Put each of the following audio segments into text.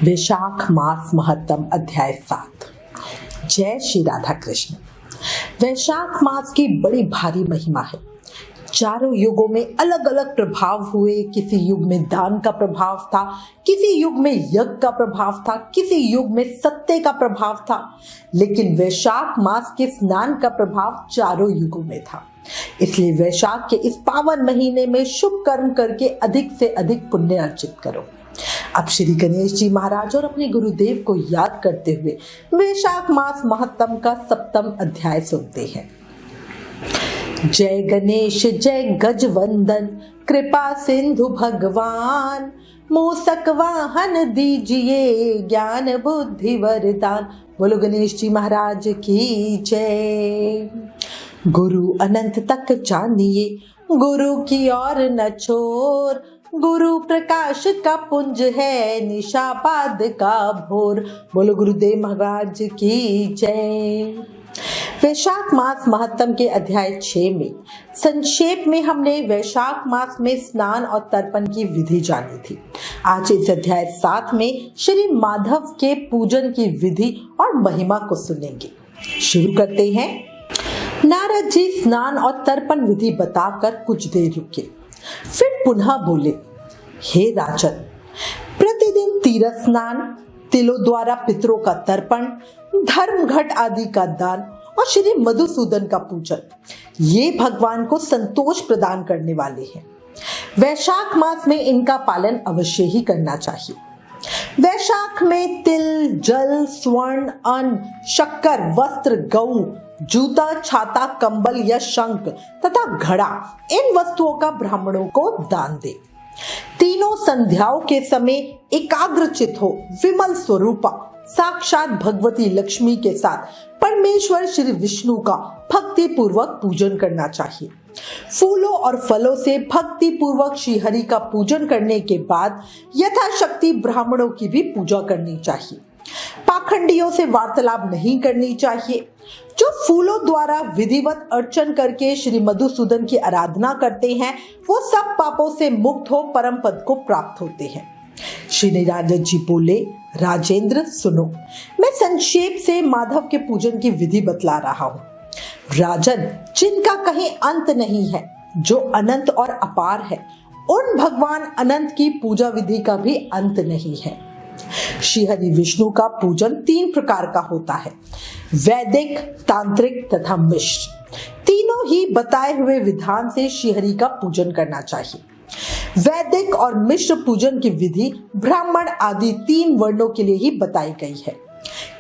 वैशाख मास महत्तम अध्याय 7। जय श्री राधा कृष्ण। वैशाख मास की बड़ी भारी महिमा है। चारों युगों में अलग अलग प्रभाव हुए। किसी युग में दान का प्रभाव था, किसी युग में यज्ञ का प्रभाव था, किसी युग में सत्य का प्रभाव था, लेकिन वैशाख मास के स्नान का प्रभाव चारों युगों में था। इसलिए वैशाख के इस पावन महीने में शुभ कर्म करके अधिक से अधिक पुण्य अर्जित करो। अब श्री गणेश जी महाराज और अपने गुरुदेव को याद करते हुए वैशाख मास महत्तम का 7वां अध्याय सुनते हैं। जय गणेश जय गजवंदन, कृपा सिंधु भगवान, मूसक वाहन दीजिए, ज्ञान बुद्धि वरदान। बोलो गणेश जी महाराज की जय। गुरु अनंत तक जानिए, गुरु की ओर न छोर, गुरु प्रकाश का पुंज है, निशापाद का भोर। बोलो गुरुदेव महाराज की जय। वैशाख मास महत्तम के अध्याय 6 में संक्षेप में हमने वैशाख मास में स्नान और तर्पण की विधि जानी थी। आज इस अध्याय 7 में श्री माधव के पूजन की विधि और महिमा को सुनेंगे। शुरू करते हैं। नारद जी स्नान और तर्पण विधि बताकर कुछ देर रुके, फिर पुनः बोले, हे राजन, प्रतिदिन तीर्थ स्नान, तिलों द्वारा पितरों का तर्पण, धर्म घट आदि का दान और श्री मधुसूदन का पूजन, ये भगवान को संतोष प्रदान करने वाले हैं। वैशाख मास में इनका पालन अवश्य ही करना चाहिए। वैशाख में तिल, जल, स्वर्ण, अन्न, शक्कर, वस्त्र, गऊ, जूता, छाता, कंबल या शंख तथा घड़ा, इन वस्तुओं का ब्राह्मणों को दान दे। तीनों संध्याओं के समय एकाग्रचित हो विमल स्वरूपा साक्षात भगवती लक्ष्मी के साथ परमेश्वर श्री विष्णु का भक्ति पूर्वक पूजन करना चाहिए। फूलों और फलों से भक्ति पूर्वक श्रीहरि का पूजन करने के बाद यथाशक्ति ब्राह्मणों की भी पूजा करनी चाहिए। पाखंडियों से वार्तालाप नहीं करनी चाहिए। जो फूलों द्वारा विधिवत अर्चन करके श्री मधुसूदन की आराधना करते हैं, वो सब पापों से मुक्त हो परम पद को प्राप्त होते हैं। श्री नारद जी बोले, राजेंद्र सुनो, मैं संक्षेप से माधव के पूजन की विधि बतला रहा हूँ। राजन, जिनका कहीं अंत नहीं है, जो अनंत और अपार है, उन भगवान अनंत की पूजा विधि का भी अंत नहीं है। श्री हरि विष्णु का पूजन 3 प्रकार का होता है, वैदिक, तांत्रिक तथा मिश्र। तीनों ही बताए हुए विधान से श्री हरि का पूजन करना चाहिए। वैदिक और मिश्र पूजन की विधि ब्राह्मण आदि 3 वर्णों के लिए ही बताई गई है,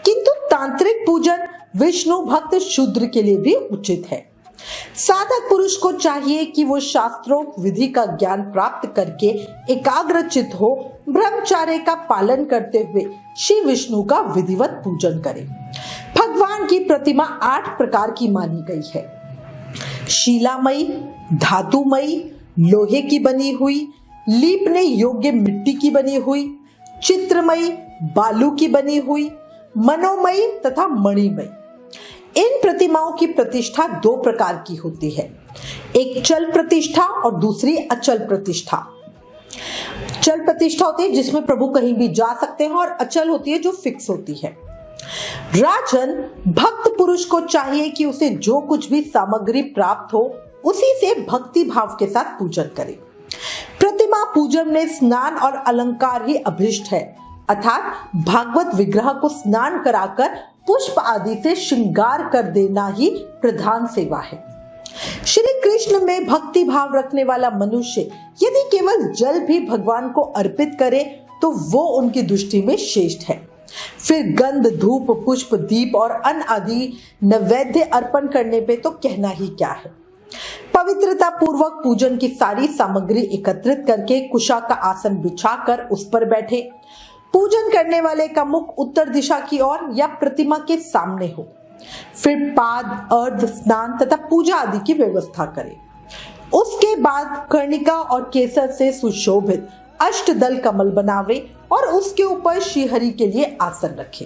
किंतु तांत्रिक पूजन विष्णु भक्त शूद्र के लिए भी उचित है। साधक पुरुष को चाहिए कि वो शास्त्रों विधि का ज्ञान प्राप्त करके एकाग्रचित हो ब्रह्मचर्य का पालन करते हुए श्री विष्णु का विधिवत पूजन करे। भगवान की प्रतिमा 8 प्रकार की मानी गई है। शीलामयी, धातुमयी, लोहे की बनी हुई, लीपने योग्य मिट्टी की बनी हुई, चित्रमयी, बालू की बनी हुई, मनोमयी तथा मणिमयी। इन प्रतिमाओं की प्रतिष्ठा 2 प्रकार की होती है, एक चल प्रतिष्ठा और दूसरी अचल प्रतिष्ठा। चल प्रतिष्ठा होती है जिसमें प्रभु कहीं भी जा सकते हैं, और अचल होती है जो फिक्स होती है। राजन, भक्त पुरुष को चाहिए कि उसे जो कुछ भी सामग्री प्राप्त हो उसी से भक्ति भाव के साथ पूजन करे। प्रतिमा पूजन में स्नान और अलंकार ही अभिष्ट है, अर्थात भागवत विग्रह को स्नान कराकर पुष्प आदि से श्रृंगार कर देना ही प्रधान सेवा है। श्री कृष्ण में भक्ति भाव रखने वाला मनुष्य यदि केवल जल भी भगवान को अर्पित करे तो वो उनकी दृष्टि में श्रेष्ठ है। फिर गंध, धूप, पुष्प, दीप और अन्न आदि नैवेद्य अर्पण करने पे तो कहना ही क्या है। पवित्रता पूर्वक पूजन की सारी सामग्री एकत्रित करके कुशा का आसन बिछाकर उस पर बैठे। पूजन करने वाले का मुख उत्तर दिशा की ओर या प्रतिमा के सामने हो। फिर पाद, अर्ध, स्नान तथा पूजा आदि की व्यवस्था करें। उसके बाद कर्णिका और केसर से सुशोभित अष्टदल कमल बनावे और उसके ऊपर श्रीहरि के लिए आसन रखे।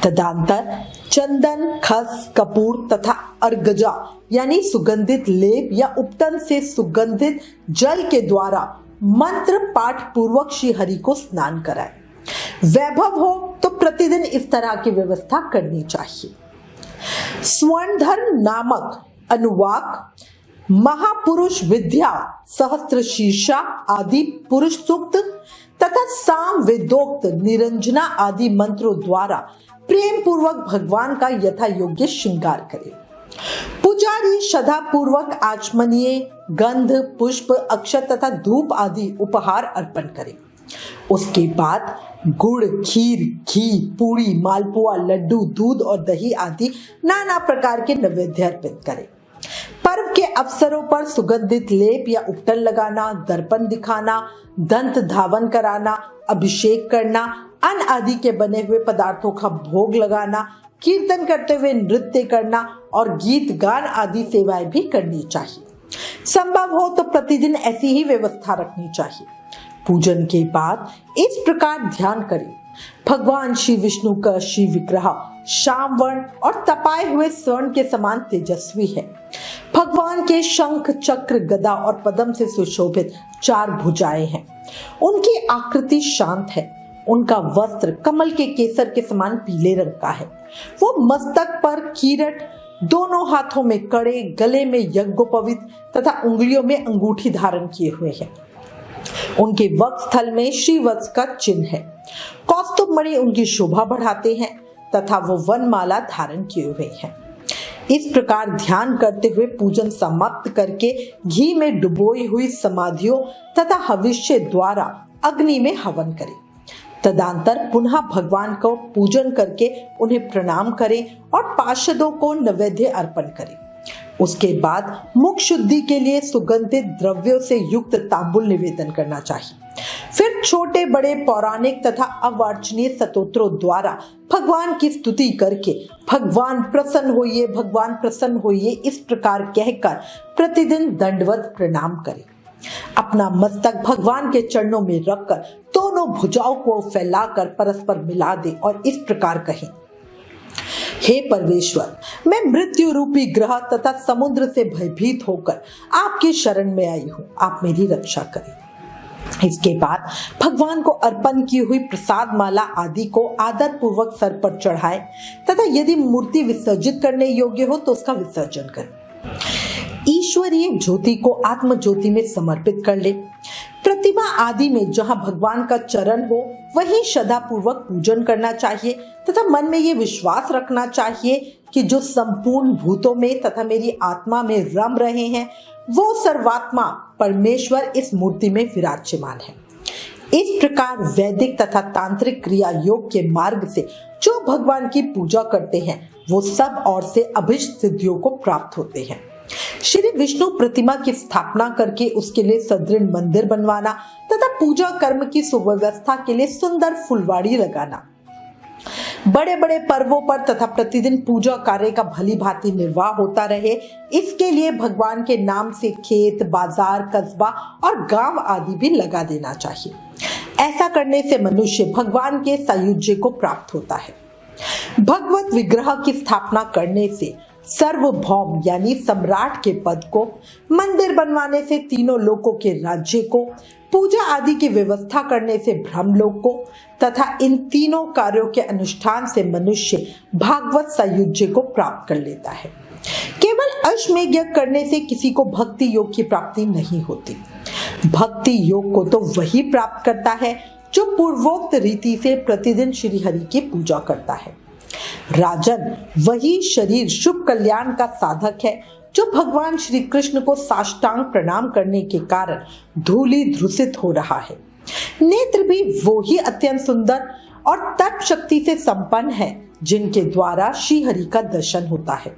तदंतर चंदन, खस, कपूर तथा अर्गजा यानी सुगंधित लेप या उपटन से सुगंधित जल के द्वारा मंत्र पाठ पूर्वक श्री हरि को स्नान कराए। वैभव हो तो प्रतिदिन इस तरह की व्यवस्था करनी चाहिए। स्वर्णधर नामक अनुवाक, महापुरुष विद्या, सहस्त्र शीर्षा आदि पुरुष सूक्त तथा साम वेदोक्त निरंजना आदि मंत्रों द्वारा प्रेम पूर्वक भगवान का यथा योग्य श्रृंगार करे। पुजारी श्रद्धा पूर्वक आचमनीय गंध, पुष्प, अक्षत तथा धूप आदि उपहार अर्पण करे। उसके बाद गुड़, खीर, घी, पूरी, मालपुआ, लड्डू, दूध और दही आदि नाना प्रकार के नैवेद्य अर्पित करें। पर्व के अवसरों पर सुगंधित लेप या उपटन लगाना, दर्पण दिखाना, दंत धावन कराना, अभिषेक करना, अन्न आदि के बने हुए पदार्थों का भोग लगाना, कीर्तन करते हुए नृत्य करना और गीत गान आदि सेवाएं भी करनी चाहिए। संभव हो तो प्रतिदिन ऐसी ही व्यवस्था रखनी चाहिए। पूजन के बाद इस प्रकार ध्यान करें, भगवान श्री विष्णु का श्री विग्रह श्याम वर्ण और तपाए हुए स्वर्ण के समान तेजस्वी है। भगवान के शंख, चक्र, गदा और पद्म से सुशोभित 4 भुजाएं हैं। उनकी आकृति शांत है। उनका वस्त्र कमल के केसर के समान पीले रंग का है। वो मस्तक पर किरीट, दोनों हाथों में कड़े, गले में यज्ञोपवीत तथा उंगलियों में अंगूठी धारण किए हुए हैं। उनके वक्षस्थल में श्रीवत्स का चिन्ह है। कौस्तुभ मणि उनकी शोभा बढ़ाते हैं तथा वो वनमाला धारण किए हुए हैं। इस प्रकार ध्यान करते हुए पूजन समाप्त करके घी में डुबोई हुई समाधियों तथा हविष्य द्वारा अग्नि में हवन करें। तदंतर पुनः भगवान को पूजन करके उन्हें प्रणाम करें और पार्षदों को नैवेद्य अर्पण करें। उसके बाद मुख शुद्धि के लिए सुगंधित द्रव्यों से युक्त तांबुल निवेदन करना चाहिए। फिर छोटे बड़े पौराणिक तथा अवार्चनीय स्तोत्रों द्वारा भगवान की स्तुति करके भगवान प्रसन्न होइए इस प्रकार कहकर प्रतिदिन दंडवत प्रणाम करें। अपना मस्तक भगवान के चरणों में रखकर दोनों भुजाओं को फैलाकर परस्पर मिला दे और इस प्रकार कहें, हे परमेश्वर, मैं मृत्यु रूपी ग्रह तथा समुद्र से भयभीत होकर आपकी शरण में आई हूँ, आप मेरी रक्षा करें। इसके बाद भगवान को अर्पण की हुई प्रसाद माला आदि को आदर पूर्वक सर पर चढ़ाएं तथा यदि मूर्ति विसर्जित करने योग्य हो तो उसका विसर्जन करें। ईश्वरीय ज्योति को आत्म ज्योति में समर्पित कर ले। प्रतिमा आदि में जहाँ भगवान का चरण हो वहीं श्रद्धा पूर्वक पूजन करना चाहिए तथा मन में ये विश्वास रखना चाहिए कि जो संपूर्ण भूतों में तथा मेरी आत्मा में रम रहे हैं वो सर्वात्मा परमेश्वर इस मूर्ति में विराजमान है। इस प्रकार वैदिक तथा तांत्रिक क्रिया योग के मार्ग से जो भगवान की पूजा करते हैं वो सब और से अभिष्ट सिद्धियों को प्राप्त होते हैं। श्री विष्णु प्रतिमा की स्थापना करके उसके लिए सदृढ़ मंदिर बनवाना तथा पूजा कर्म की सुव्यवस्था के लिए सुंदर फुलवाड़ी लगाना, बड़े बड़े पर्वों पर तथा प्रतिदिन पूजा कार्य का भली भांति निर्वाह होता रहे, इसके लिए भगवान के नाम से खेत, बाजार, कस्बा और गांव आदि भी लगा देना चाहिए। ऐसा करने से मनुष्य भगवान के सायुज्य को प्राप्त होता है। भगवत विग्रह की स्थापना करने से सर्वभौम यानी सम्राट के पद को, मंदिर बनवाने से तीनों लोकों के राज्य को, पूजा आदि की व्यवस्था करने से ब्रह्मलोक को तथा इन तीनों कार्यों के अनुष्ठान से मनुष्य भागवत सायुज्य को प्राप्त कर लेता है। केवल अश्वमेध यज्ञ करने से किसी को भक्ति योग की प्राप्ति नहीं होती। भक्ति योग को तो वही प्राप्त करता है जो पूर्वोक्त रीति से प्रतिदिन श्री हरि की पूजा करता है। राजन, वही शरीर शुभ कल्याण का साधक है जो भगवान श्री कृष्ण को साष्टांग प्रणाम करने के कारण धूलि धूसित हो रहा है। नेत्र भी वो ही अत्यंत सुंदर और तप शक्ति से संपन्न है जिनके द्वारा श्री हरि का दर्शन होता है।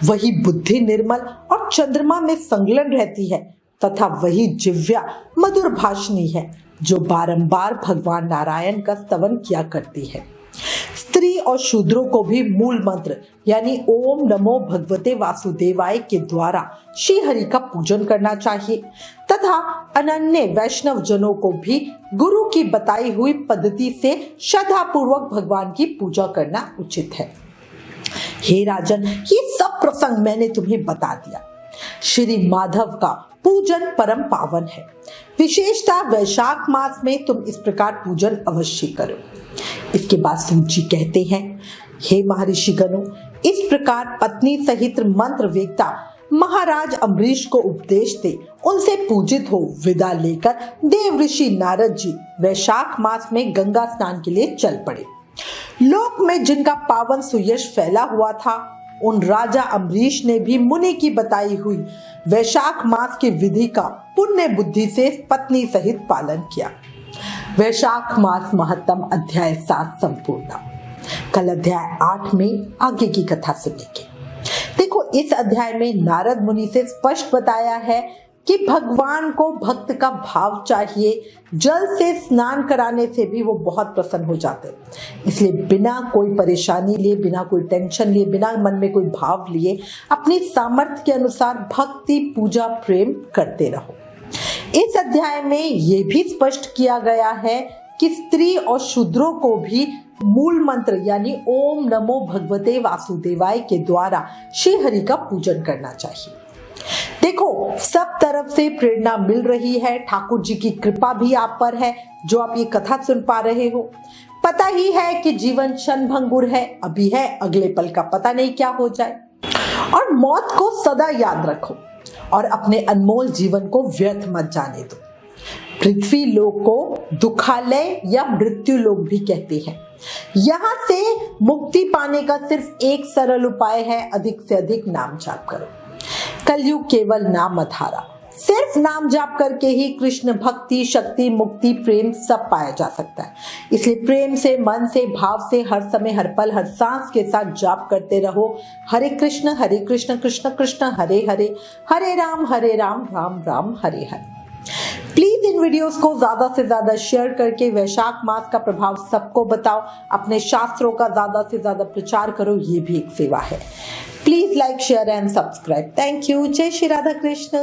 वही बुद्धि निर्मल और चंद्रमा में संलग्न रहती है तथा वही जिह्वा मधुर भाषणी है जो बारंबार भगवान नारायण का स्तवन किया करती है। स्त्री और शूद्रों को भी मूल मंत्र यानी ओम नमो भगवते वासुदेवाय के द्वारा श्री हरि का पूजन करना चाहिए तथा अनन्य वैष्णव जनों को भी गुरु की बताई हुई पद्धति से श्रद्धा पूर्वक भगवान की पूजा करना उचित है। हे राजन, ये सब प्रसंग मैंने तुम्हें बता दिया। श्री माधव का पूजन परम पावन है। विशेषता वैशाख मास में तुम इस प्रकार पूजन अवश्य करो। इसके बाद सूत जी कहते हैं, हे महर्षि गणों, इस प्रकार पत्नी सहित मंत्र वेदता महाराज अम्बरीश को उपदेश दे उनसे पूजित हो विदा लेकर देव ऋषि नारद जी वैशाख मास में गंगा स्नान के लिए चल पड़े। लोक में जिनका पावन सुयश फैला हुआ था, उन राजा अम्बरीश ने भी मुनि की बताई हुई वैशाख मास की विधि का पुण्य बुद्धि से पत्नी सहित पालन किया। वैशाख मास महत्तम अध्याय 7 संपूर्ण। कल अध्याय 8 में आगे की कथा सुनेंगे। देखो, इस अध्याय में नारद मुनि से स्पष्ट बताया है कि भगवान को भक्त का भाव चाहिए। जल से स्नान कराने से भी वो बहुत प्रसन्न हो जाते हैं। इसलिए बिना कोई परेशानी लिए, बिना कोई टेंशन लिए, बिना मन में कोई भाव लिए अपनी सामर्थ्य के अनुसार भक्ति पूजा प्रेम करते रहो। इस अध्याय में ये भी स्पष्ट किया गया है कि स्त्री और शूद्रों को भी मूल मंत्र यानी ओम नमो भगवते वासुदेवाय के द्वारा श्री हरि का पूजन करना चाहिए। देखो, सब तरफ से प्रेरणा मिल रही है। ठाकुर जी की कृपा भी आप पर है जो आप ये कथा सुन पा रहे हो। पता ही है कि जीवन क्षणभंगुर है, अभी है, अगले पल का पता नहीं क्या हो जाए। और मौत को सदा याद रखो और अपने अनमोल जीवन को व्यर्थ मत जाने दो। पृथ्वी लोक को दुखालय या मृत्यु लोक भी कहते हैं। यहाँ से मुक्ति पाने का सिर्फ एक सरल उपाय है, अधिक से अधिक नाम जाप करो। कलयुग केवल नाम आधारा। सिर्फ नाम जाप करके ही कृष्ण भक्ति, शक्ति, मुक्ति, प्रेम सब पाया जा सकता है। इसलिए प्रेम से, मन से, भाव से हर समय, हर पल, हर सांस के साथ जाप करते रहो। हरे कृष्ण कृष्ण कृष्ण हरे हरे, हरे Ram Ram Ram Hare Hare. Please in videos को ज्यादा से ज्यादा शेयर करके वैशाख मास का प्रभाव सबको बताओ। अपने शास्त्रों का ज्यादा से ज्यादा प्रचार करो, ये भी एक सेवा है। Please like, share and subscribe. Thank you. जय श्री राधा कृष्ण।